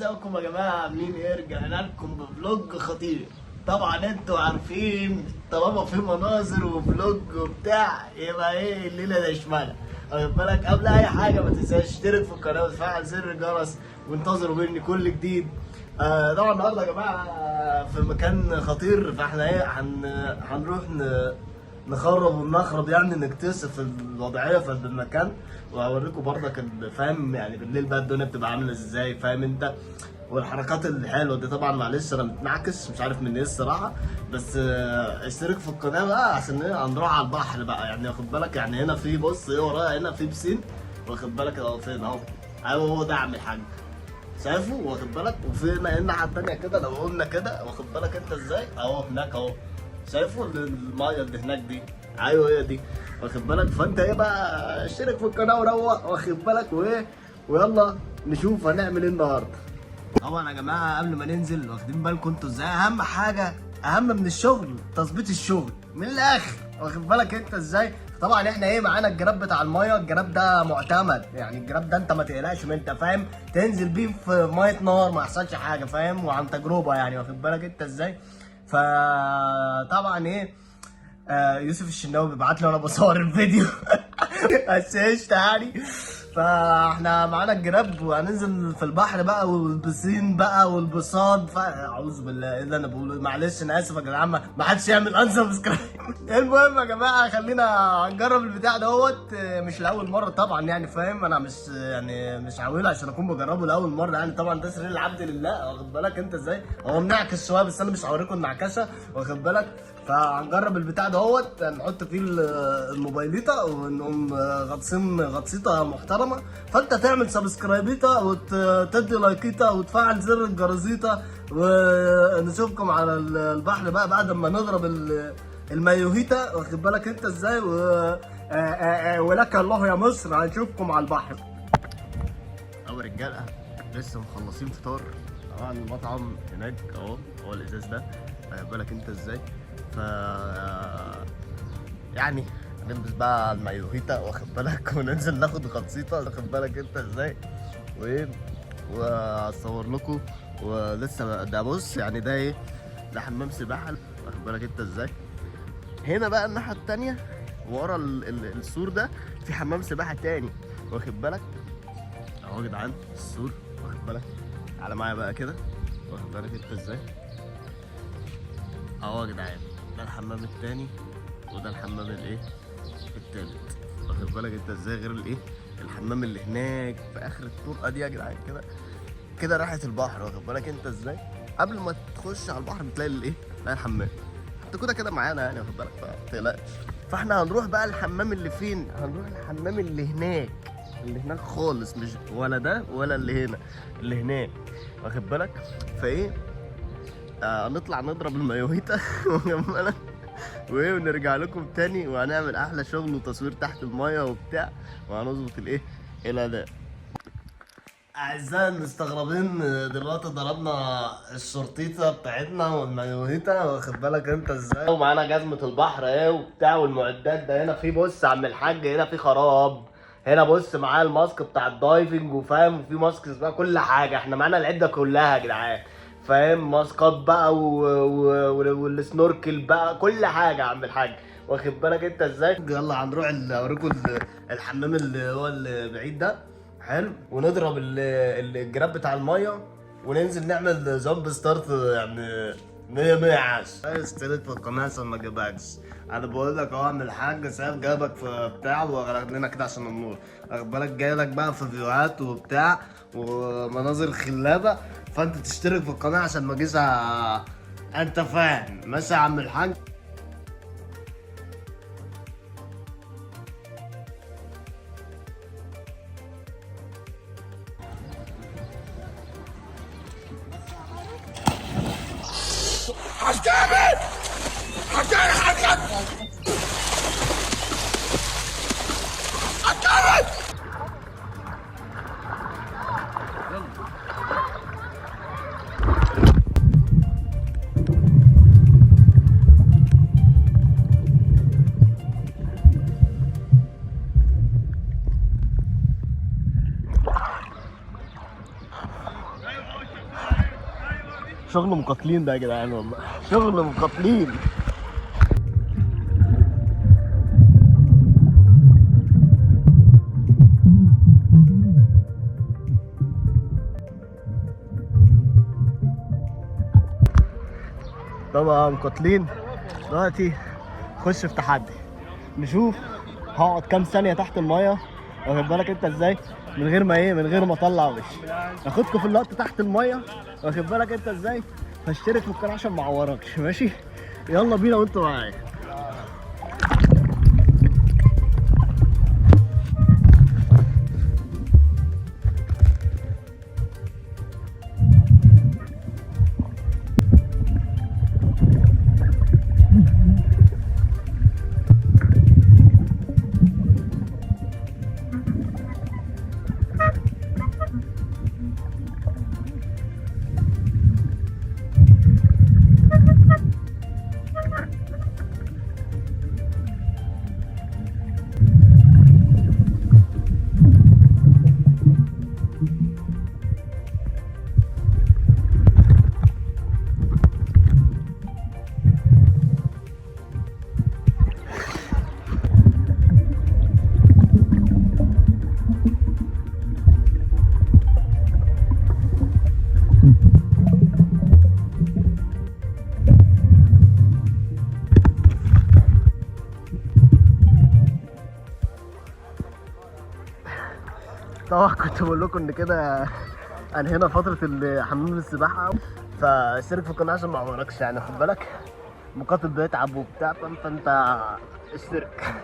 ازيكم يا جماعه؟ عاملين ايه؟ رجعنا لكم بفلوج خطير. طبعا انتوا عارفين طالما في مناظر وفلوج وبتاع يبقى ايه الليله ده اشمعنى. واخد بالك؟ قبل اي حاجه ما تنساش تشترك في القناه وتفعل زر الجرس وانتظروا مني كل جديد. طبعا النهارده يا جماعه في مكان خطير، فاحنا ايه هنروح نخرب ونخرب، يعني نكتشف الوضعيه في المكان، وهوريكم برضك فاهم يعني بالليل بقى الدنيا بتبقى عامله ازاي، فاهم انت؟ والحركات الحلوه دي. طبعا معلش انا متنعكس مش عارف من ايه الصراحه، بس اشترك في القناه بقى عشان هنروح على البحر بقى، يعني واخد بالك؟ يعني هنا في بص ايه ورايا، هنا في بسين، واخد بالك؟ اهو فين اهو، ايوه هو ده عم الحاج، شايفه؟ واخد بالك؟ وفي الناحيه التانيه كده لو قلنا كده، واخد بالك انت ازاي؟ اهو هناك اهو، شايفه المايه اللي هناك دي؟ ايوه هي دي، واخد بالك؟ فانت ايه بقى، اشترك في القناه وروق، واخد بالك؟ وايه ويلا نشوف هنعمل ايه النهارده. طبعا يا جماعه قبل ما ننزل، واخدين بالكم انتوا ازاي؟ اهم حاجه اهم من الشغل تظبيط الشغل من الاخر، واخد بالك انت ازاي؟ طبعا احنا ايه معانا الجراب بتاع المايه، الجراب ده معتمد، يعني الجراب ده انت ما تقلقش من انت فاهم، تنزل بيه في ميه نار ما يحصلش حاجه، فاهم؟ وعن تجربه يعني، واخد بالك انت ازاي؟ فطبعا ايه يوسف الشناوي بيبعت لي وانا بصور الفيديو بس قشطه يعني. فاحنا معانا الجراب وهننزل في البحر بقى، والبسين بقى والبساط، اعوذ بالله ايه اللي انا بقوله، معلش انا اسف يا جدعان، ما حدش يعمل انسبسكرايب. المهم يا جماعه خلينا نجرب البتاع دوت، مش لاول مره طبعا يعني، فاهم؟ انا مش عاوله عشان اكون بجربه لاول مره يعني، طبعا ده سرير العبد لله، واخد بالك انت ازاي؟ هو منعكس شويه بس انا مش هوريكم النعكشه، واخد بالك؟ فهنجرب البتاع دهوت، نحط فيه الموبايليتا ونقوم غطسين غطسيطه محترمه، فانت تعمل سبسكرايبيتا وتدي لايكيتا وتفعل زر الجرزيتا، ونشوفكم على البحر بقى بعد ما نضرب المايوهيتا، واخد بالك انت ازاي؟ ولك الله يا مصر، هنشوفكم على البحر. اهو رجاله لسه مخلصين فطار، طبعا المطعم هناك اهو، هو الازاز ده، واخد بالك انت ازاي؟ ف يعني هنلبس بقى المايوهيتا، واخد بالك؟ وننزل ناخد غطسيطه، واخد بالك انت ازاي؟ وايه واصور لكم، ولسه ده بص يعني ده ايه، ده حمام سباحه، واخد بالك انت ازاي؟ هنا بقى الناحيه التانيه ورا السور ده في حمام سباحه تاني، واخد بالك؟ اهو يا جدعان السور، واخد بالك؟ تعالى معايا بقى كده، واخد بالك انت ازاي؟ اهو يا جدعان ده الحمام التاني، وده الحمام الايه التالت، واخد بالك انت ازاي؟ غير الايه الحمام اللي هناك في اخر الطرقه دي يا جدعان، كده كده راحه البحر، واخد بالك انت ازاي؟ قبل ما تخش على البحر بتلاقي الايه، تلاقي الحمام، انت كده كده معانا يعني، واخد بالك؟ ما تقلقش. فاحنا هنروح بقى الحمام اللي فين؟ هنروح الحمام اللي هناك، اللي هناك خالص، مش ولا ده ولا اللي هنا، اللي هناك، واخد بالك؟ فايه نطلع نضرب المايوهيتا واخد بالك؟ وايه ونرجع لكم تاني، وهنعمل احلى شغل وتصوير تحت المايه وبتاع، وهنظبط الايه الاداء. اعزائي المستغربين دلوقتي ضربنا الشرطيطه بتاعتنا والمايوهيتا، واخد بالك انت ازاي؟ ومعانا جزمه البحر اهي وبتاع والمعدات، ده هنا في بص يا عم الحاج، هنا في خراب، هنا بص معايا الماسك بتاع الدايفنج، وفاهم؟ وفي ماسك بقى كل حاجه، احنا معانا العده كلها يا جدعان، فاهم؟ ماسكات بقى والسنوركل بقى، كل حاجه يا عم الحاج، واخد بالك انت ازاي؟ يلا هنروح اوريكم الحمام اللي هو البعيد ده، حلو، ونضرب الجراب بتاع الميه، وننزل نعمل جامب ستارت يعني 100 100 عاش. اشتريت في القناه عشان ما اجيبكش، انا بقول لك اهو عم الحاج سايب جابك في بتاع وغرق لنا كده عشان النور، واخد بالك؟ جاي لك بقى في فيديوهات وبتاع ومناظر خلابه، فانت تشترك في القناه عشان ما اجيش انت فاهم؟ ماشي يا عم الحاج. حكامي حكامي حكامي حكامي شغل مقاتلين ده يا جدعان، والله شغل مقاتلين. طبعا مقاتلين. دلوقتي خش في تحدي، نشوف هقعد كام ثانيه تحت الميه، واخد بالك انت ازاي، من غير ما من غير ما اطلع وشي. اخدكم في اللقطه تحت الميه، واخد بالك انت ازاي. فاشترك في القناه عشان ما اعوركش، ماشي؟ يلا بينا وانتوا معايا. طبعا كنت بقول لكم ان كده انهينا فتره حمام السباحه، فاشترك في القناه عشان ما اعوركش يعني، خد بالك مقاتل بيتعب وبتاع، فانت اشترك.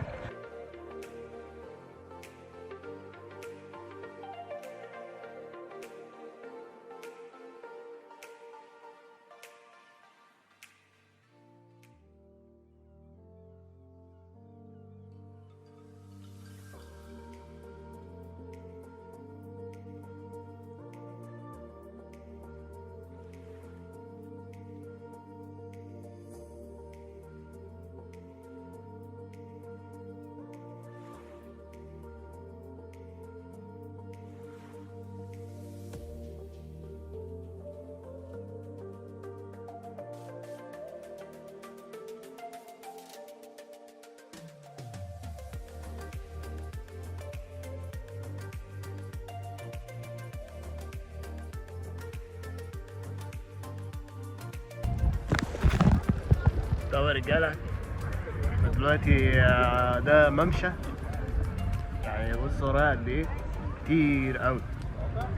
طب يا رجاله دلوقتي ده ممشى، يعني بص ورايا قد ايه كتير قوي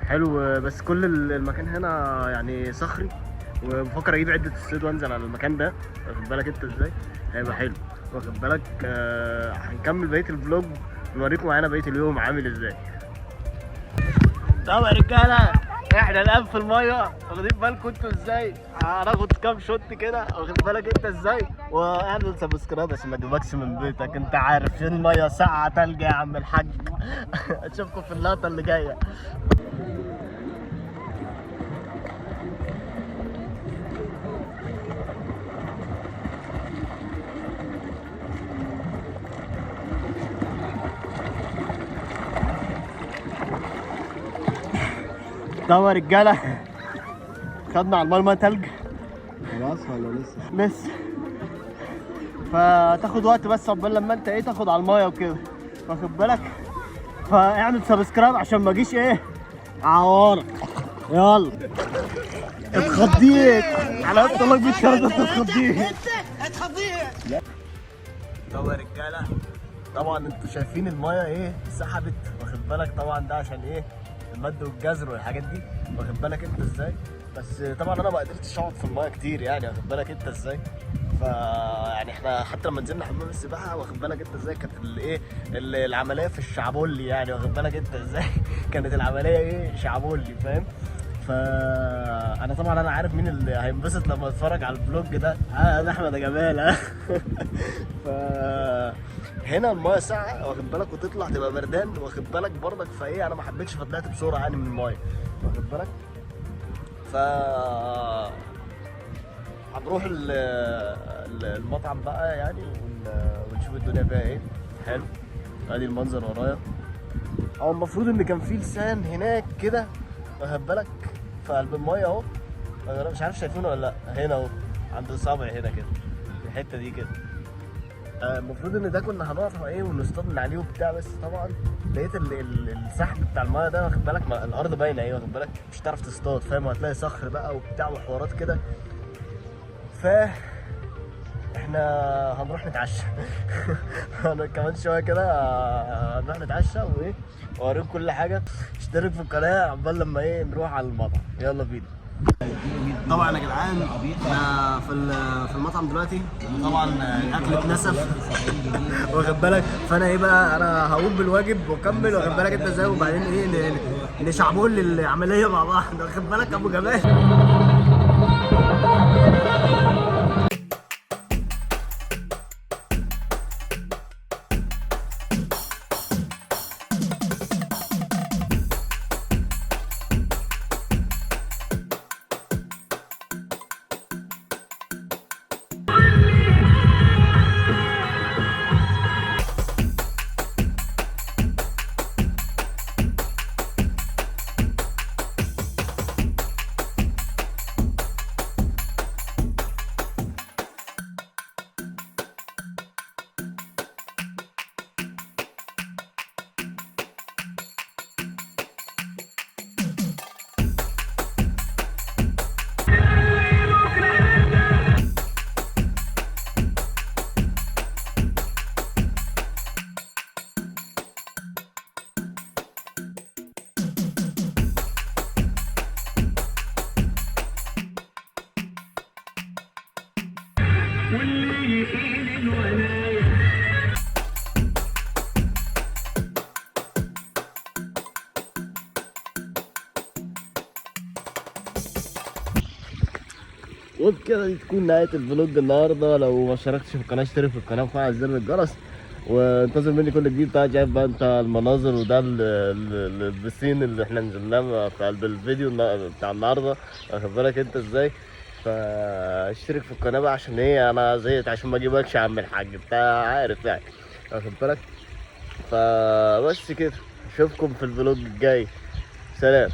حلو، بس كل المكان هنا يعني صخري، وبفكر اجيب عده الصيد وانزل على المكان ده، واخد بالك انت ازاي، هيبقى حلو، واخد بالك. هنكمل بقيه الفلوج ونوريكم معانا بقيه اليوم عامل ازاي. طب يا رجاله احنا الان في الميه، واخدين بالكم انتوا ازاي، هناخد كام شوت كده، واخد بالك انت ازاي، واعمل سبسكرايب عشان ما اجيبكش من بيتك، انت عارف عشان الميه ساقعه تلج يا عم الحاج. اشوفكم في اللقطه اللي جايه. طب يا رجاله خدنا على الميه تلج خلاص ولا لسه؟ لسه، فتاخد وقت بس عقبال لما انت تاخد على الميه وكده، واخد بالك. فاعمل سبسكرايب عشان ما اجيش اعورك. يلا اتخضيت على قد الله بيتشرد، اتخضيت. طب يا رجاله طبعا انتوا شايفين الميه سحبت، واخد بالك. طبعا ده عشان المد والجزر والحاجات دي، واخد بالك انت ازاي. بس طبعا انا ما قدرتش اقعد في الميه كتير يعني، واخد بالك انت ازاي. يعني احنا حتى لما نزلنا حمام السباحه، واخد بالك انت ازاي، كانت العمليه في الشعبولي يعني، واخد بالك انت ازاي. كانت العمليه شعبولي، فاهم. فانا طبعا انا عارف مين اللي هينبسط لما يتفرج على الفلوج ده، ده احمد يا جمال. هنا المايه ساقعه، واخد بالك، وتطلع تبقى بردان، واخد بالك برضك. انا ما حبيتش، فطلعت بسرعه يعني من المايه، واخد بالك. هنروح المطعم بقى يعني، ونشوف الدنيا فيها حلو. ادي المنظر ورايا، المفروض ان كان في لسان هناك كده، واخد بالك، في قلب المايه اهو. انا مش عارف شايفينه ولا لا، هنا اهو عند الصابع هنا كده، الحته دي كده. المفروض ان ده كنا هنقف ايه ونصطاد من عليه وبتاع، بس طبعا لقيت السحب بتاع المايه ده، واخد بالك الارض باينه ايه، واخد بالك مش هتعرف تصطاد، فاهم، وهتلاقي صخر بقى وبتاع وحوارات كده. ف احنا هنروح نتعشى. انا كمان شويه كده هنروح نتعشى وايه، واوريكم كل حاجه. اشترك في القناه عقبال لما ايه نروح على المطعم. يلا بينا. طبعا يا جدعان احنا في المطعم دلوقتي، طبعا الاكل اتنسف. واخد بالك، فانا ايه بقى، انا هقوم بالواجب واكمل، واخد بالك انت ازاي، وبعدين ايه نشعبول العمليه مع بعض. واخد بالك ابو جمال. وبكده دي تكون نهاية الفلوج النهارده. لو ما اشتركتش في القناة اشترك في القناة وفعل زر الجرس، وانتظر مني كل جديد. بقى شايف بقى انت المناظر، وده البسين اللي احنا نزلناه في قلب الفيديو بتاع النهارده، واخد بالك انت ازاي. فاشترك في القناة بقى، عشان ايه انا زهقت، عشان ما اجيبكش يا عم الحاج، انت عارف يعني، واخد بالك. فبس كده، اشوفكم في الفلوج الجاي. سلام.